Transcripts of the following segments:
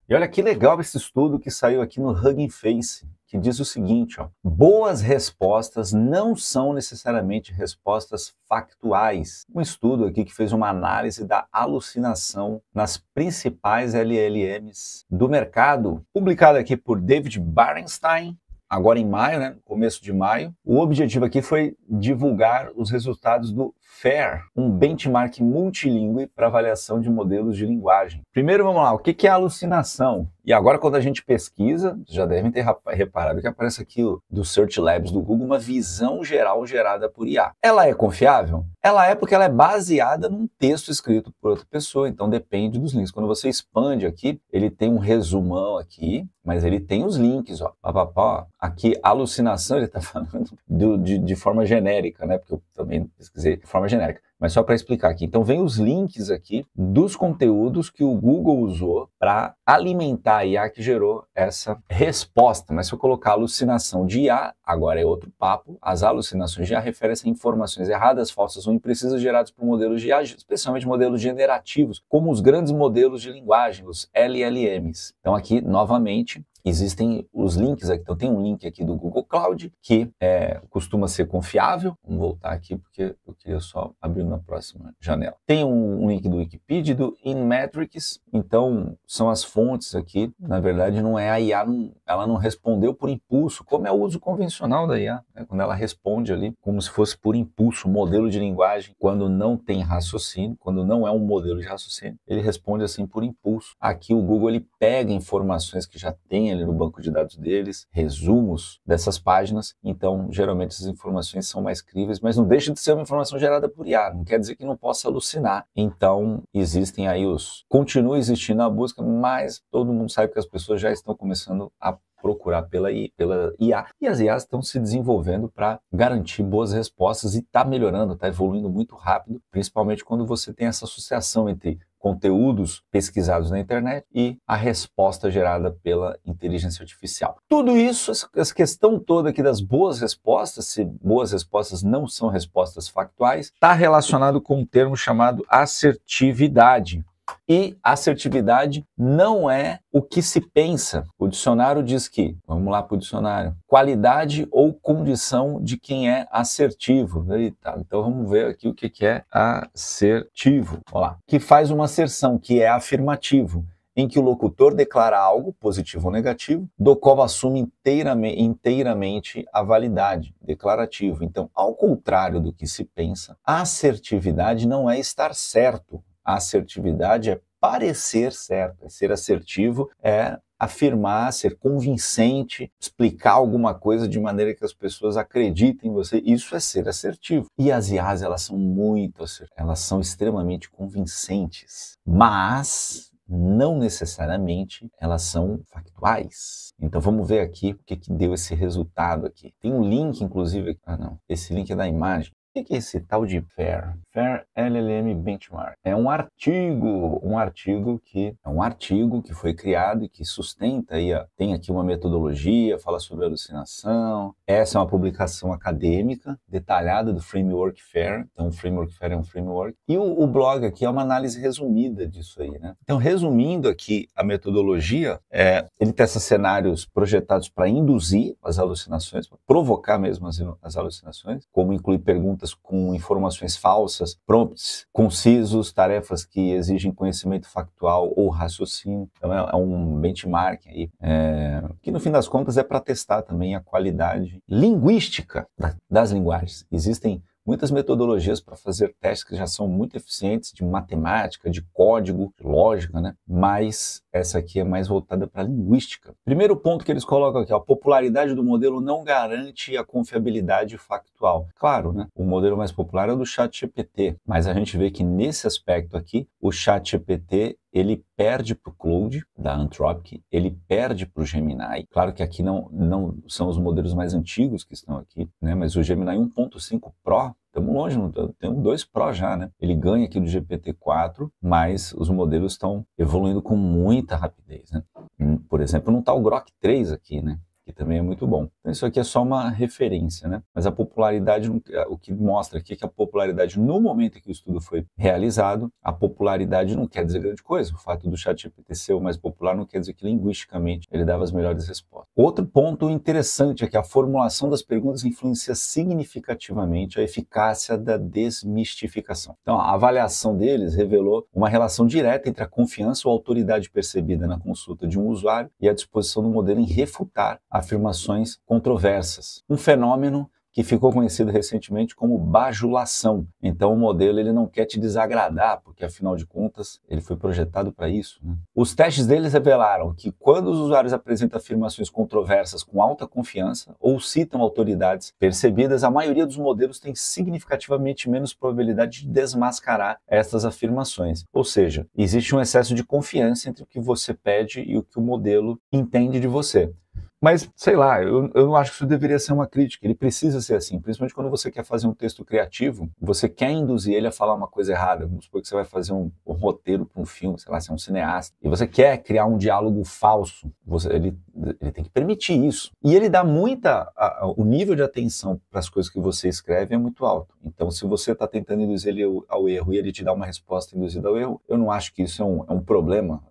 E olha que legal esse estudo que saiu aqui no Hugging Face, que diz o seguinte, ó: boas respostas não são necessariamente respostas factuais. Um estudo aqui que fez uma análise da alucinação nas principais LLMs do mercado, publicado aqui por David Barenstein, agora em maio, né, começo de maio. O objetivo aqui foi divulgar os resultados do FAIR, um benchmark multilingüe para avaliação de modelos de linguagem. Primeiro, vamos lá, o que é alucinação? E agora, quando a gente pesquisa, já devem ter reparado que aparece aqui do Search Labs do Google uma visão geral gerada por IA. Ela é confiável? Ela é porque ela é baseada num texto escrito por outra pessoa, então depende dos links. Quando você expande aqui, ele tem um resumão aqui, mas ele tem os links, ó. Aqui, alucinação, ele está falando de forma genérica, né? Porque eu também pesquisei de forma genérica. Mas só para explicar aqui. Então, vem os links aqui dos conteúdos que o Google usou para alimentar a IA que gerou essa resposta. Mas se eu colocar alucinação de IA, agora é outro papo. As alucinações de IA referem-se a informações erradas, falsas ou imprecisas geradas por modelos de IA, especialmente modelos generativos, como os grandes modelos de linguagem, os LLMs. Então, aqui, novamente, existem os links aqui. Então tem um link aqui do Google Cloud que costuma ser confiável. Vamos voltar aqui porque eu queria só abrir na próxima janela. Tem um link do Wikipedia, do InMetrics. Então são as fontes aqui. Na verdade não é a IA, ela não respondeu por impulso, como é o uso convencional da IA, né? Quando ela responde ali como se fosse por impulso, modelo de linguagem, quando não tem raciocínio, quando não é um modelo de raciocínio, ele responde assim por impulso. Aqui o Google ele pega informações que já tem ali no banco de dados deles, resumos dessas páginas, então geralmente essas informações são mais críveis, mas não deixa de ser uma informação gerada por IA, não quer dizer que não possa alucinar. Então existem aí continua existindo a busca, mas todo mundo sabe que as pessoas já estão começando a procurar pela IA, e as IAs estão se desenvolvendo para garantir boas respostas e está melhorando, está evoluindo muito rápido, principalmente quando você tem essa associação entre conteúdos pesquisados na internet e a resposta gerada pela inteligência artificial. Tudo isso, essa questão toda aqui das boas respostas, se boas respostas não são respostas factuais, está relacionado com um termo chamado assertividade. E assertividade não é o que se pensa. O dicionário diz que, vamos lá para o dicionário, qualidade ou condição de quem é assertivo. Eita, então vamos ver aqui o que é assertivo. Olha lá. Que faz uma asserção, que é afirmativo, em que o locutor declara algo, positivo ou negativo, do qual assume inteiramente a validade, declarativo. Então, ao contrário do que se pensa, a assertividade não é estar certo. A assertividade é parecer certo, é ser assertivo, é afirmar, ser convincente, explicar alguma coisa de maneira que as pessoas acreditem em você. Isso é ser assertivo. E as IAs, elas são muito assertivas, elas são extremamente convincentes, mas não necessariamente elas são factuais. Então vamos ver aqui o que deu esse resultado aqui. Tem um link, inclusive, esse link é da imagem. O que é esse tal de FAIR? FAIR LLM Benchmark. É um artigo que foi criado e que sustenta aí, tem aqui uma metodologia, fala sobre alucinação. Essa é uma publicação acadêmica detalhada do framework FAIR. Então o framework FAIR é um framework. E o blog aqui é uma análise resumida disso aí, né? Então, resumindo aqui a metodologia, ele testa cenários projetados para induzir as alucinações, para provocar mesmo as alucinações, como incluir perguntas com informações falsas, prompts concisos, tarefas que exigem conhecimento factual ou raciocínio. Então é um benchmark aí, que no fim das contas é para testar também a qualidade linguística das linguagens. Existem muitas metodologias para fazer testes que já são muito eficientes de matemática, de código, de lógica, né? Mas essa aqui é mais voltada para a linguística. Primeiro ponto que eles colocam aqui, a popularidade do modelo não garante a confiabilidade factual. Claro, né? O modelo mais popular é o do ChatGPT, mas a gente vê que nesse aspecto aqui, o ChatGPT ele perde para o Claude, da Anthropic, ele perde para o Gemini. Claro que aqui não são os modelos mais antigos que estão aqui, né? Mas o Gemini 1.5 Pro, estamos longe, tem um 2 Pro já, né? Ele ganha aqui do GPT-4, mas os modelos estão evoluindo com muita rapidez, né? Por exemplo, não está o Grok 3 aqui, né? que também é muito bom. Então isso aqui é só uma referência, né? Mas a popularidade, o que mostra aqui é que a popularidade, no momento em que o estudo foi realizado, a popularidade não quer dizer grande coisa. O fato do ChatGPT ser o mais popular não quer dizer que linguisticamente ele dava as melhores respostas. Outro ponto interessante é que a formulação das perguntas influencia significativamente a eficácia da desmistificação. Então, a avaliação deles revelou uma relação direta entre a confiança ou autoridade percebida na consulta de um usuário e a disposição do modelo em refutar afirmações controversas. Um fenômeno que ficou conhecido recentemente como bajulação. Então o modelo ele não quer te desagradar, porque afinal de contas ele foi projetado para isso, né? Os testes deles revelaram que quando os usuários apresentam afirmações controversas com alta confiança ou citam autoridades percebidas, a maioria dos modelos tem significativamente menos probabilidade de desmascarar essas afirmações. Ou seja, existe um excesso de confiança entre o que você pede e o que o modelo entende de você. Mas, sei lá, eu não acho que isso deveria ser uma crítica, ele precisa ser assim, principalmente quando você quer fazer um texto criativo, você quer induzir ele a falar uma coisa errada, vamos supor que você vai fazer um roteiro para um filme, sei lá, você é um cineasta, e você quer criar um diálogo falso, ele tem que permitir isso. E ele dá o nível de atenção para as coisas que você escreve é muito alto. Então, se você está tentando induzir ele ao erro e ele te dá uma resposta induzida ao erro, eu não acho que isso é um problema,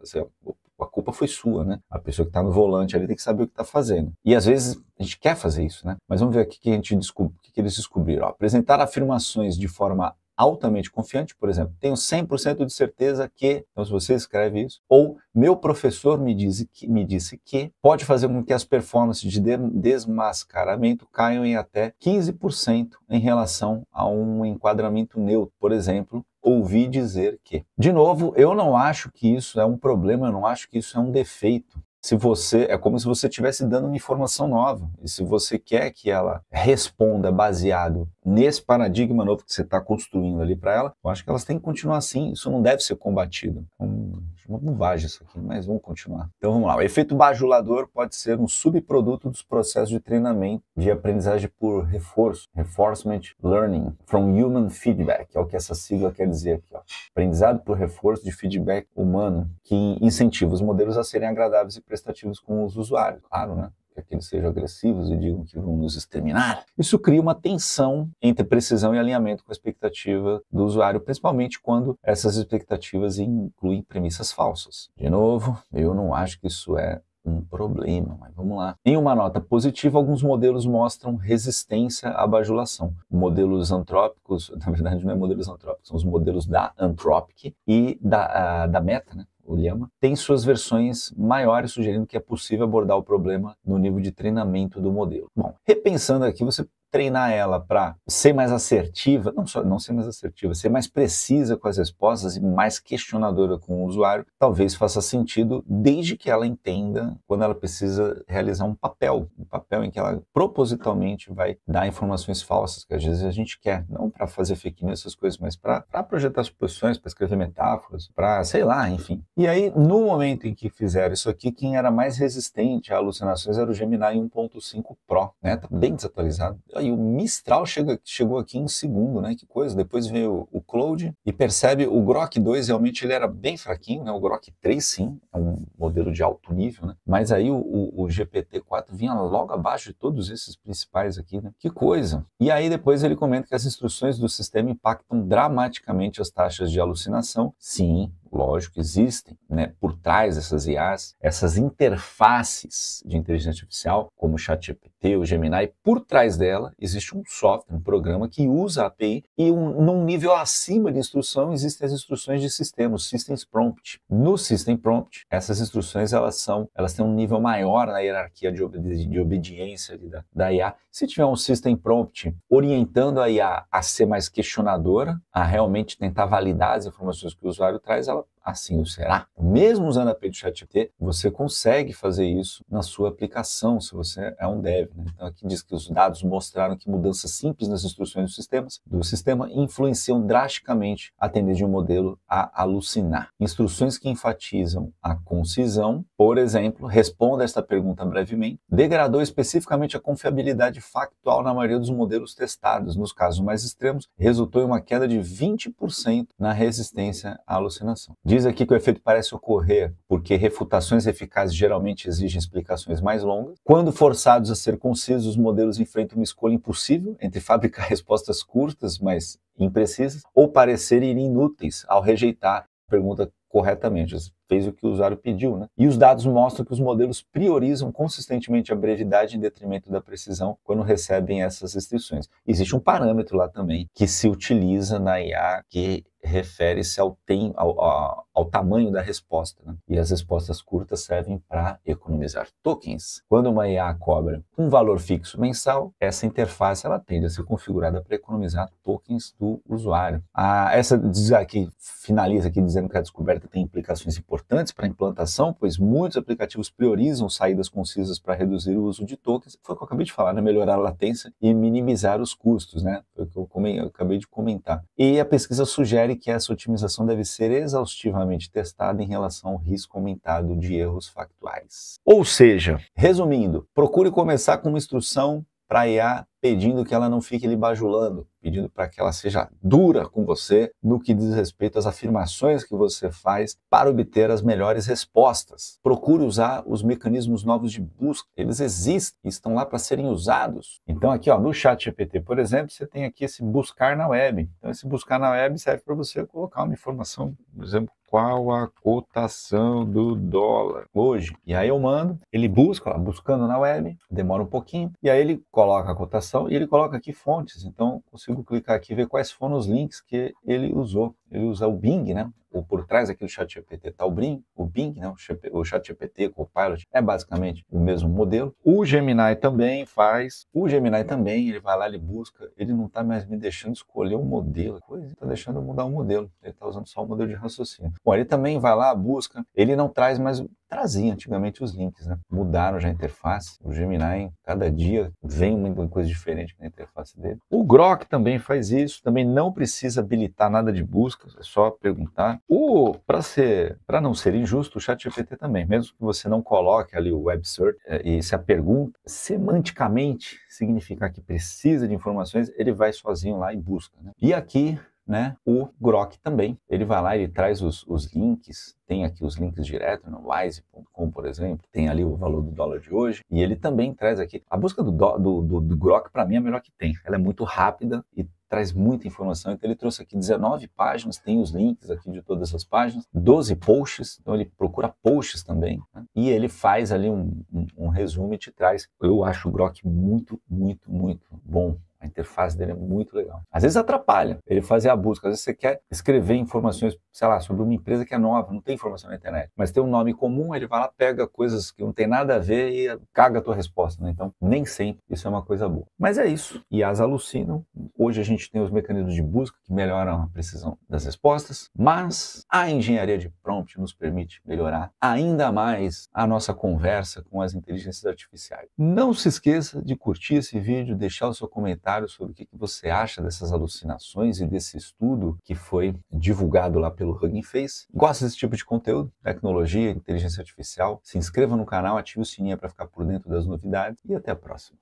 a culpa foi sua, né? A pessoa que está no volante ali tem que saber o que está fazendo. E às vezes a gente quer fazer isso, né? Mas vamos ver aqui o que eles descobriram. Apresentar afirmações de forma altamente confiante, por exemplo, tenho 100% de certeza que, então se você escreve isso, ou meu professor me disse que, pode fazer com que as performances de desmascaramento caiam em até 15% em relação a um enquadramento neutro, por exemplo, ouvi dizer que. De novo, eu não acho que isso é um problema, eu não acho que isso é um defeito. É como se você estivesse dando uma informação nova. E se você quer que ela responda baseado nesse paradigma novo que você está construindo ali para ela, eu acho que elas têm que continuar assim. Isso não deve ser combatido. Uma bobagem isso aqui, mas vamos continuar. Então vamos lá. O efeito bajulador pode ser um subproduto dos processos de treinamento de aprendizagem por reforço, reinforcement learning from human feedback, é o que essa sigla quer dizer aqui, ó. Aprendizado por reforço de feedback humano, que incentiva os modelos a serem agradáveis e prestativos com os usuários. Claro, né? Que eles sejam agressivos e digam que vão nos exterminar. Isso cria uma tensão entre precisão e alinhamento com a expectativa do usuário, principalmente quando essas expectativas incluem premissas falsas. De novo, eu não acho que isso é um problema, mas vamos lá. Em uma nota positiva, alguns modelos mostram resistência à bajulação. Modelos antrópicos, na verdade não é modelos antrópicos, são os modelos da Anthropic e da Meta, né? O Llama, tem suas versões maiores, sugerindo que é possível abordar o problema no nível de treinamento do modelo. Bom, repensando aqui, você treinar ela para ser mais assertiva, não ser mais assertiva, ser mais precisa com as respostas e mais questionadora com o usuário, talvez faça sentido desde que ela entenda quando ela precisa realizar um papel em que ela propositalmente vai dar informações falsas, que às vezes a gente quer, não para fazer fake news, essas coisas, mas para projetar suposições, para escrever metáforas, para, sei lá, enfim. E aí, no momento em que fizeram isso aqui, quem era mais resistente a alucinações era o Gemini 1.5 Pro, né? Tá bem desatualizado. E o Mistral chegou aqui em segundo, né? Que coisa. Depois veio o Claude e percebe o Grok 2, realmente ele era bem fraquinho, né? O Grok 3, sim, é um modelo de alto nível, né? Mas aí o GPT-4 vinha logo abaixo de todos esses principais aqui, né? Que coisa. E aí depois ele comenta que as instruções do sistema impactam dramaticamente as taxas de alucinação. Sim, lógico, existem, né, por trás dessas IAs, essas interfaces de inteligência artificial, como o ChatGPT, o Gemini, por trás dela existe um software, um programa que usa a API e num nível acima de instrução existem as instruções de sistema, o System Prompt. No System Prompt, essas instruções elas têm um nível maior na hierarquia de obediência da IA. Se tiver um System Prompt orientando a IA a ser mais questionadora, a realmente tentar validar as informações que o usuário traz, ela assim o será. Mesmo usando a API do ChatGPT, você consegue fazer isso na sua aplicação, se você é um dev, né? Então aqui diz que os dados mostraram que mudanças simples nas instruções do sistema influenciam drasticamente a tendência de um modelo a alucinar. Instruções que enfatizam a concisão, por exemplo, responda esta pergunta brevemente, degradou especificamente a confiabilidade factual na maioria dos modelos testados. Nos casos mais extremos, resultou em uma queda de 20% na resistência à alucinação. Diz aqui que o efeito parece ocorrer porque refutações eficazes geralmente exigem explicações mais longas. Quando forçados a ser concisos, os modelos enfrentam uma escolha impossível entre fabricar respostas curtas, mas imprecisas, ou parecerem inúteis ao rejeitar a pergunta corretamente. Fez o que o usuário pediu, né? E os dados mostram que os modelos priorizam consistentemente a brevidade em detrimento da precisão quando recebem essas restrições. Existe um parâmetro lá também que se utiliza na IA que refere-se ao tamanho da resposta, né? E as respostas curtas servem para economizar tokens. Quando uma IA cobra um valor fixo mensal, essa interface ela tende a ser configurada para economizar tokens do usuário. Essa aqui finaliza aqui dizendo que a descoberta tem implicações importantes para a implantação, pois muitos aplicativos priorizam saídas concisas para reduzir o uso de tokens. Foi o que eu acabei de falar, né? Melhorar a latência e minimizar os custos, né? Foi o que eu acabei de comentar. E a pesquisa sugere que essa otimização deve ser exaustivamente testada em relação ao risco aumentado de erros factuais. Ou seja, resumindo, procure começar com uma instrução para a IA pedindo que ela não fique lhe bajulando, pedindo para que ela seja dura com você no que diz respeito às afirmações que você faz para obter as melhores respostas. Procure usar os mecanismos novos de busca. Eles existem e estão lá para serem usados. Então aqui, ó, no ChatGPT, por exemplo, você tem aqui esse buscar na web. Então esse buscar na web serve para você colocar uma informação, por exemplo, qual a cotação do dólar hoje. E aí eu mando, ele busca, ó, buscando na web, demora um pouquinho, e aí ele coloca a cotação e ele coloca aqui fontes. Então consigo clicar aqui e ver quais foram os links que ele usou. Ele usa o Bing, né? Ou por trás aqui do ChatGPT está o Bing, né? O ChatGPT, Copilot, é basicamente o mesmo modelo. O Gemini também faz. O Gemini também, ele vai lá, ele busca, ele não está mais me deixando escolher um modelo. Coisa, está deixando eu mudar o modelo. Ele está usando só o modelo de raciocínio. Bom, ele também vai lá, busca. Ele não traz mais, trazia antigamente os links, né? Mudaram já a interface. O Gemini, cada dia vem uma coisa diferente na interface dele. O Grok também faz isso. Também não precisa habilitar nada de busca, é só perguntar. Para não ser injusto, o ChatGPT também, mesmo que você não coloque ali o web search, e se a pergunta semanticamente significar que precisa de informações, ele vai sozinho lá e busca, né? E aqui, né, o Grok também, ele vai lá, ele traz os links, tem aqui os links direto no wise.com, por exemplo, tem ali o valor do dólar de hoje, e ele também traz aqui, a busca do Grok para mim é a melhor que tem, ela é muito rápida e traz muita informação. Então ele trouxe aqui 19 páginas, tem os links aqui de todas as páginas, 12 posts, então ele procura posts também, né? E ele faz ali um resumo e te traz. Eu acho o Grok muito, muito, muito bom. A interface dele é muito legal. Às vezes atrapalha ele fazer a busca. Às vezes você quer escrever informações, sei lá, sobre uma empresa que é nova, não tem informação na internet, mas tem um nome comum, ele vai lá, pega coisas que não tem nada a ver e caga a tua resposta, né? Então, nem sempre isso é uma coisa boa. Mas é isso. IAs alucinam. Hoje a gente tem os mecanismos de busca que melhoram a precisão das respostas, mas a engenharia de prompt nos permite melhorar ainda mais a nossa conversa com as inteligências artificiais. Não se esqueça de curtir esse vídeo, deixar o seu comentário sobre o que você acha dessas alucinações e desse estudo que foi divulgado lá pelo Hugging Face. Gosta desse tipo de conteúdo? Tecnologia, inteligência artificial? Se inscreva no canal, ative o sininho para ficar por dentro das novidades e até a próxima.